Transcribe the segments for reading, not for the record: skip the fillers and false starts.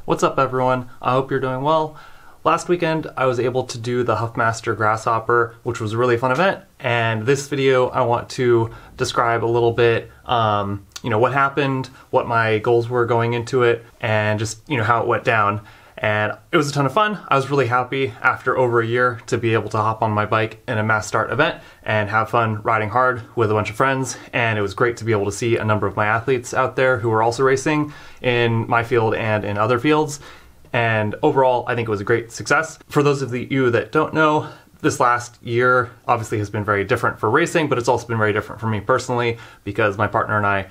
What's up everyone? I hope you're doing well. Last weekend I was able to do the Huffmaster Grasshopper, which was a really fun event, and this video I want to describe a little bit what happened, what my goals were going into it, and just how it went down. And it was a ton of fun. I was really happy after over a year to be able to hop on my bike in a mass start event and have fun riding hard with a bunch of friends. And it was great to be able to see a number of my athletes out there who were also racing in my field and in other fields. And overall, I think it was a great success. For those of you that don't know, this last year obviously has been very different for racing, but it's also been very different for me personally because my partner and I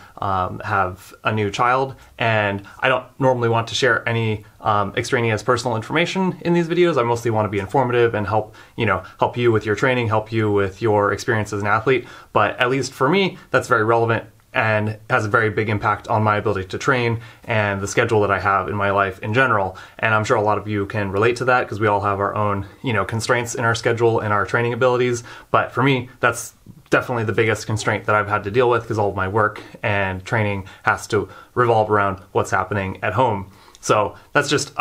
have a new child, and I don't normally want to share any extraneous personal information in these videos. I mostly want to be informative and help you with your training, help you with your experience as an athlete. But at least for me, that's very relevant and has a very big impact on my ability to train and the schedule that I have in my life in general. And I'm sure a lot of you can relate to that because we all have our own, constraints in our schedule and our training abilities. But for me, that's definitely the biggest constraint that I've had to deal with because all of my work and training has to revolve around what's happening at home. So that's just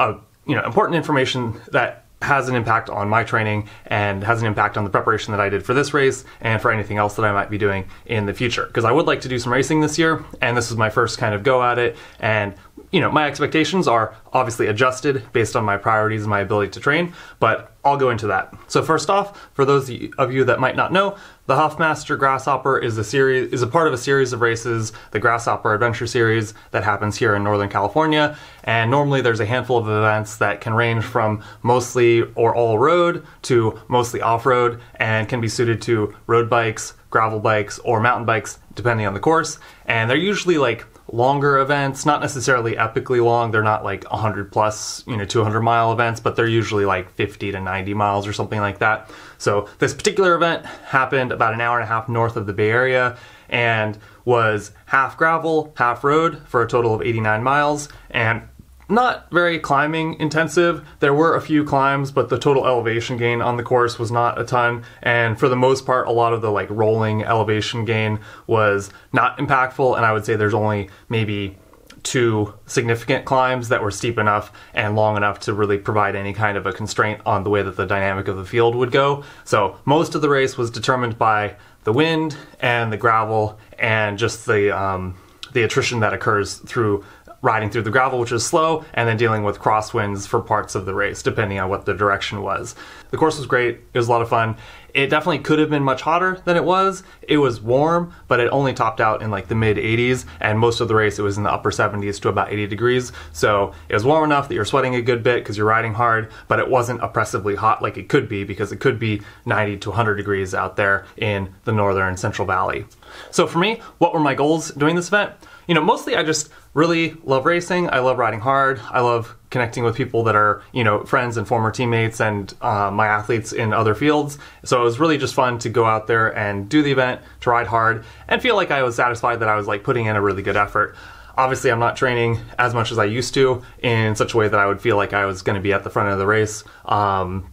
important information that has an impact on my training and has an impact on the preparation that I did for this race and for anything else that I might be doing in the future. Because I would like to do some racing this year, and this is my first kind of go at it. And my expectations are obviously adjusted based on my priorities and my ability to train, but I'll go into that. So first off, for those of you that might not know, the Huffmaster Grasshopper is a part of a series of races, the Grasshopper Adventure Series, that happens here in Northern California. And normally there's a handful of events that can range from mostly or all road to mostly off-road and can be suited to road bikes, gravel bikes, or mountain bikes, depending on the course. And they're usually like longer events, not necessarily epically long. They're not like 100 plus, 200 mile events, but they're usually like 50 to 90 miles or something like that. So this particular event happened about an hour and a half north of the Bay Area and was half gravel, half road for a total of 89 miles, and not very climbing intensive. There were a few climbs, but the total elevation gain on the course was not a ton. And for the most part, a lot of the rolling elevation gain was not impactful. And I would say there's only maybe 2 significant climbs that were steep enough and long enough to really provide any kind of a constraint on the way that the dynamic of the field would go. So most of the race was determined by the wind and the gravel and just the attrition that occurs through riding through the gravel, which is slow, and then dealing with crosswinds for parts of the race, depending on what the direction was. The course was great. It was a lot of fun. It definitely could have been much hotter than it was. It was warm, but it only topped out in the mid 80s, and most of the race it was in the upper 70s to about 80 degrees. So it was warm enough that you're sweating a good bit because you're riding hard, but it wasn't oppressively hot like it could be, because it could be 90 to 100 degrees out there in the northern and central valley. So for me, what were my goals doing this event? Mostly I just really love racing. I love riding hard. I love connecting with people that are, friends and former teammates and my athletes in other fields. So it was really just fun to go out there and do the event, to ride hard, and feel like I was satisfied that I was putting in a really good effort. Obviously, I'm not training as much as I used to in such a way that I would feel like I was going to be at the front of the race,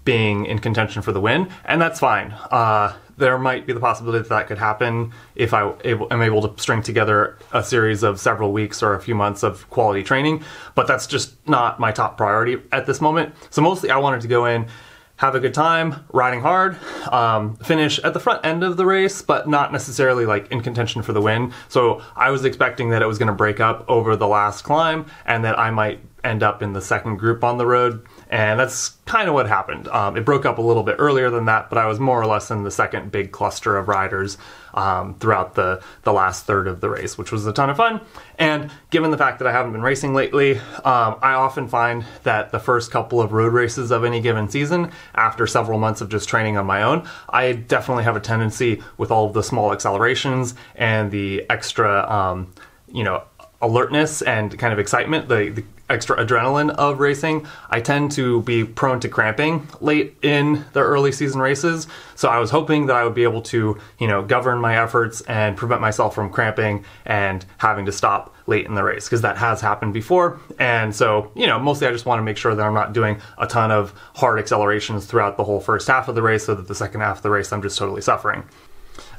being in contention for the win, and that's fine. There might be the possibility that could happen if I am able to string together a series of several weeks or a few months of quality training, but that's just not my top priority at this moment. So mostly I wanted to go in, have a good time, riding hard, finish at the front end of the race, but not necessarily in contention for the win. So I was expecting that it was going to break up over the last climb and that I might end up in the second group on the road. And that's kind of what happened. It broke up a little bit earlier than that, but I was more or less in the second big cluster of riders throughout the last third of the race, which was a ton of fun. And given the fact that I haven't been racing lately, I often find that the first couple of road races of any given season, after several months of just training on my own, I definitely have a tendency with all of the small accelerations and the extra, alertness and kind of excitement, the extra adrenaline of racing, I tend to be prone to cramping late in the early season races. So I was hoping that I would be able to, govern my efforts and prevent myself from cramping and having to stop late in the race, because that has happened before. And so, mostly I just want to make sure that I'm not doing a ton of hard accelerations throughout the whole first half of the race so that the second half of the race I'm just totally suffering.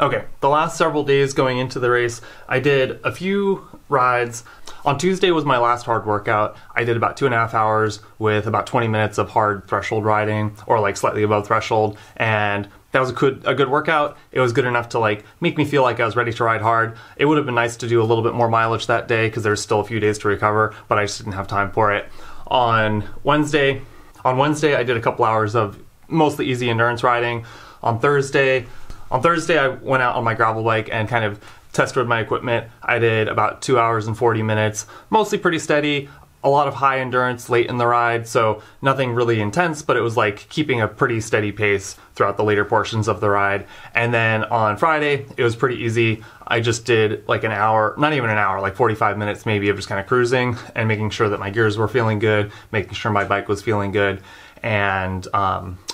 Okay, the last several days going into the race, I did a few rides. On Tuesday was my last hard workout. I did about 2.5 hours with about 20 minutes of hard threshold riding, or like slightly above threshold, and that was a good workout. It was good enough to like make me feel like I was ready to ride hard. It would have been nice to do a little bit more mileage that day because there's still a few days to recover, but I just didn't have time for it. On Wednesday, I did a couple hours of mostly easy endurance riding. On Thursday, I went out on my gravel bike and kind of test rode my equipment. I did about 2 hours and 40 minutes, mostly pretty steady. A lot of high endurance late in the ride, so nothing really intense, but it was like keeping a pretty steady pace throughout the later portions of the ride. And then on Friday, it was pretty easy. I just did like an hour, not even an hour, like 45 minutes maybe of just kind of cruising and making sure that my gears were feeling good, making sure my bike was feeling good, and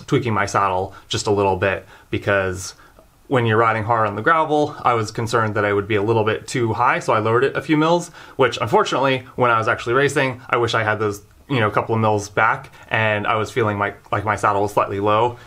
tweaking my saddle just a little bit, because when you're riding hard on the gravel, I was concerned that I would be a little bit too high, so I lowered it a few mils, which unfortunately, when I was actually racing, I wish I had those, a couple of mils back, and I was feeling like my saddle was slightly low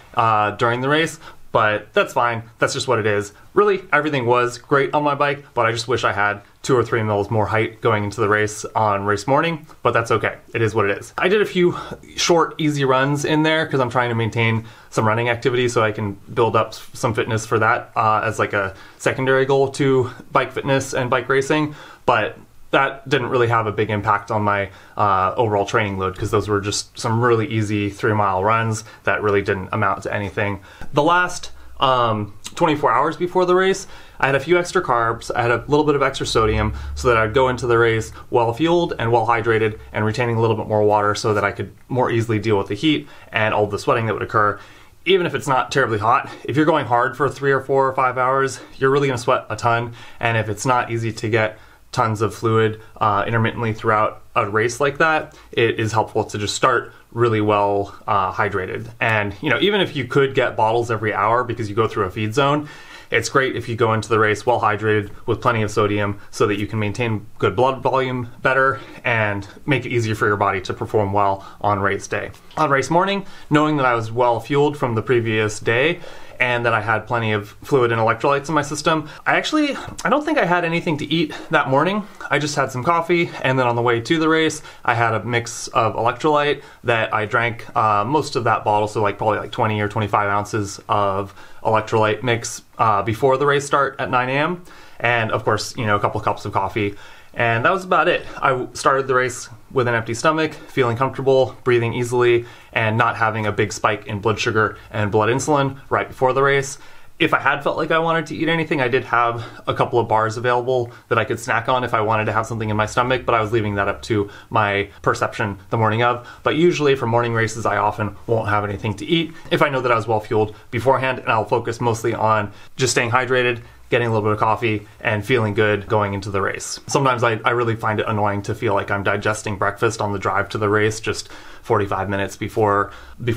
during the race, but that's fine. That's just what it is. Really, everything was great on my bike, but I just wish I had 2 or 3 mils more height going into the race on race morning, but that's okay. It is what it is. I did a few short, easy runs in there because I'm trying to maintain some running activity so I can build up some fitness for that as like a secondary goal to bike fitness and bike racing, but that didn't really have a big impact on my overall training load because those were just some really easy 3-mile runs that really didn't amount to anything. The last 24 hours before the race, I had a few extra carbs, I had a little bit of extra sodium so that I'd go into the race well fueled and well hydrated and retaining a little bit more water so that I could more easily deal with the heat and all the sweating that would occur. Even if it's not terribly hot, if you're going hard for 3 or 4 or 5 hours, you're really gonna sweat a ton, and if it's not easy to get tons of fluid intermittently throughout a race like that, it is helpful to just start really well hydrated. And even if you could get bottles every hour because you go through a feed zone, it's great if you go into the race well hydrated with plenty of sodium so that you can maintain good blood volume better and make it easier for your body to perform well on race day. On race morning, knowing that I was well fueled from the previous day and that I had plenty of fluid and electrolytes in my system, I don't think I had anything to eat that morning. I just had some coffee, and then on the way to the race, I had a mix of electrolyte that I drank most of that bottle, so probably like 20 or 25 ounces of electrolyte mix before the race start at 9 a.m. And of course, a couple cups of coffee. And that was about it. I started the race with an empty stomach, feeling comfortable, breathing easily, and not having a big spike in blood sugar and blood insulin right before the race. If I had felt like I wanted to eat anything, I did have a couple of bars available that I could snack on if I wanted to have something in my stomach, but I was leaving that up to my perception the morning of. But usually for morning races, I often won't have anything to eat if I know that I was well fueled beforehand, and I'll focus mostly on just staying hydrated, getting a little bit of coffee, and feeling good going into the race. Sometimes I really find it annoying to feel like I'm digesting breakfast on the drive to the race just 45 minutes before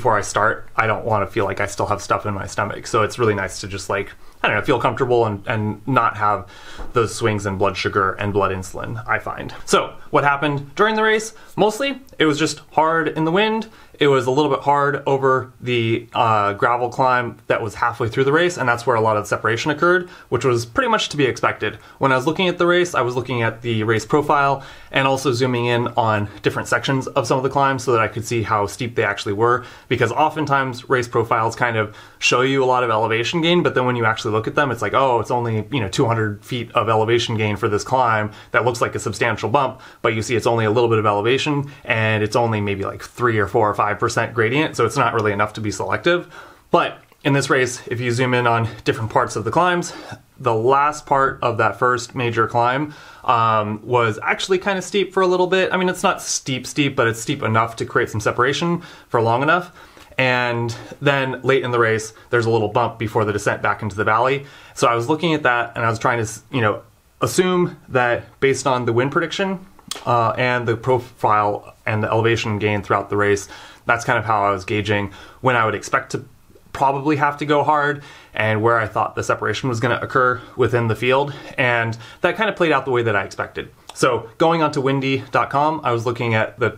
I start. I don't want to feel like I still have stuff in my stomach. So it's really nice to just feel comfortable and not have those swings in blood sugar and blood insulin, I find. So what happened during the race? Mostly, it was just hard in the wind. It was a little bit hard over the gravel climb that was halfway through the race, and that's where a lot of the separation occurred, which was pretty much to be expected. When I was looking at the race, I was looking at the race profile and also zooming in on different sections of some of the climbs so that I could see how steep they actually were, because oftentimes race profiles kind of show you a lot of elevation gain, but then when you actually look at them, it's like, oh, it's only 200 feet of elevation gain for this climb. That looks like a substantial bump, but you see it's only a little bit of elevation, and it's only maybe like 3 or 4 or 5% gradient, so it's not really enough to be selective. But in this race, if you zoom in on different parts of the climbs, the last part of that first major climb was actually kind of steep for a little bit. I mean, it's not steep, but it's steep enough to create some separation for long enough. And then late in the race, there's a little bump before the descent back into the valley. So I was looking at that and I was trying to, assume that based on the wind prediction and the profile and the elevation gain throughout the race, that's kind of how I was gauging when I would expect to probably have to go hard and where I thought the separation was going to occur within the field. And that kind of played out the way that I expected. So going onto windy.com, I was looking at the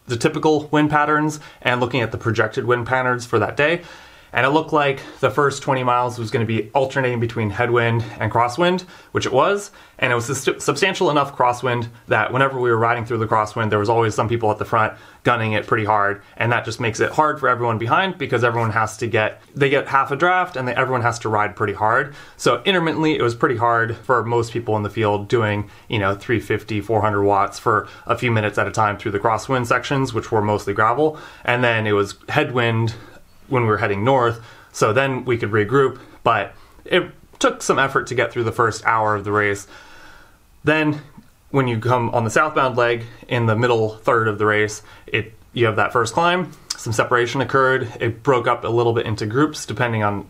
typical wind patterns and looking at the projected wind patterns for that day. And it looked like the first 20 miles was going to be alternating between headwind and crosswind, which it was. And it was a substantial enough crosswind that whenever we were riding through the crosswind, there was always some people at the front gunning it pretty hard. And that just makes it hard for everyone behind because everyone has to they get half a draft and everyone has to ride pretty hard. So intermittently, it was pretty hard for most people in the field doing, 350, 400 watts for a few minutes at a time through the crosswind sections, which were mostly gravel. And then it was headwind when we were heading north, so then we could regroup, but it took some effort to get through the first hour of the race. Then when you come on the southbound leg in the middle third of the race, you have that first climb, some separation occurred, it broke up a little bit into groups depending on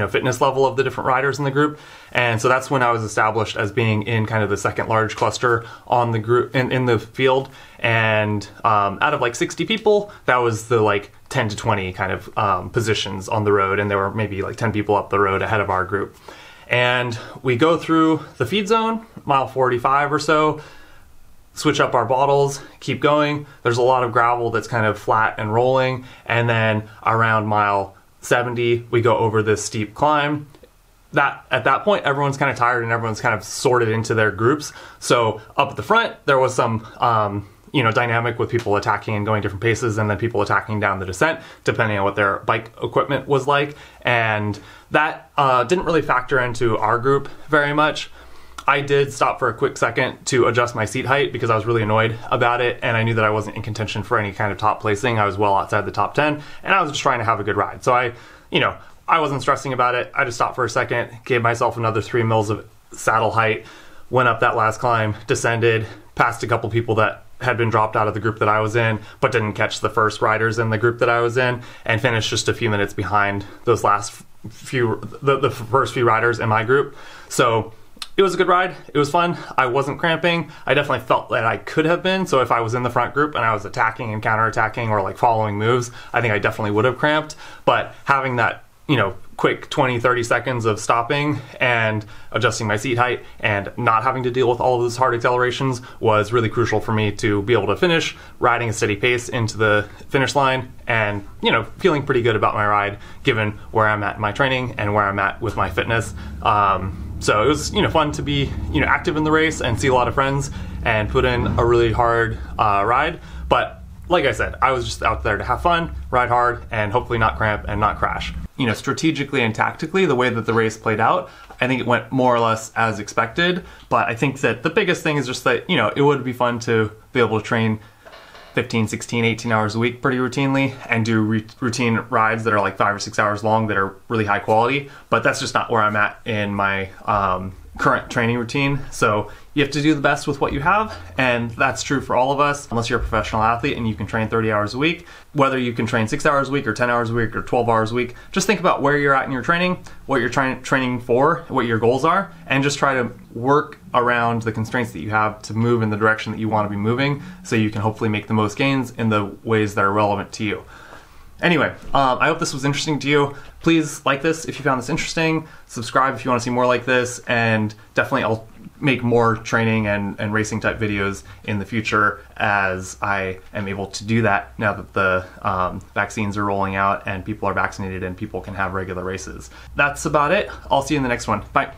fitness level of the different riders in the group. And so that's when I was established as being in kind of the second large cluster on the group in the field. And out of like 60 people, that was the like 10 to 20 kind of positions on the road. And there were maybe like 10 people up the road ahead of our group. And we go through the feed zone, mile 45 or so, switch up our bottles, keep going. There's a lot of gravel that's kind of flat and rolling. And then around mile 70, we go over this steep climb. At that point, everyone's kind of tired and everyone's kind of sorted into their groups. So up at the front, there was some dynamic with people attacking and going different paces, and then people attacking down the descent, depending on what their bike equipment was like. And that didn't really factor into our group very much. I did stop for a quick second to adjust my seat height because I was really annoyed about it, and I knew that I wasn't in contention for any kind of top placing. I was well outside the top 10, and I was just trying to have a good ride. So I wasn't stressing about it. I just stopped for a second, gave myself another 3 mils of saddle height, went up that last climb, descended, passed a couple people that had been dropped out of the group that I was in, but didn't catch the first riders in the group that I was in, and finished just a few minutes behind those last few, the first few riders in my group. So it was a good ride. It was fun. I wasn't cramping. I definitely felt that I could have been. So if I was in the front group and I was attacking and counterattacking or like following moves, I think I definitely would have cramped. But having that, quick 20, 30 seconds of stopping and adjusting my seat height and not having to deal with all of those hard accelerations was really crucial for me to be able to finish riding a steady pace into the finish line and, feeling pretty good about my ride given where I'm at in my training and where I'm at with my fitness. So it was, fun to be, active in the race and see a lot of friends and put in a really hard ride. But like I said, I was just out there to have fun, ride hard, and hopefully not cramp and not crash. Strategically and tactically, the way that the race played out, I think it went more or less as expected. But I think that the biggest thing is just that, it would be fun to be able to train 15, 16, 18 hours a week pretty routinely and do routine rides that are like 5 or 6 hours long that are really high quality. But that's just not where I'm at in my current training routine. So you have to do the best with what you have, and that's true for all of us, unless you're a professional athlete and you can train 30 hours a week. Whether you can train 6 hours a week or 10 hours a week or 12 hours a week, just think about where you're at in your training, what you're training for, what your goals are, and just try to work around the constraints that you have to move in the direction that you want to be moving so you can hopefully make the most gains in the ways that are relevant to you. Anyway, I hope this was interesting to you. Please like this if you found this interesting, subscribe if you want to see more like this, and definitely I'll make more training and racing type videos in the future as I am able to do that now that the vaccines are rolling out and people are vaccinated and people can have regular races. That's about it. I'll see you in the next one. Bye.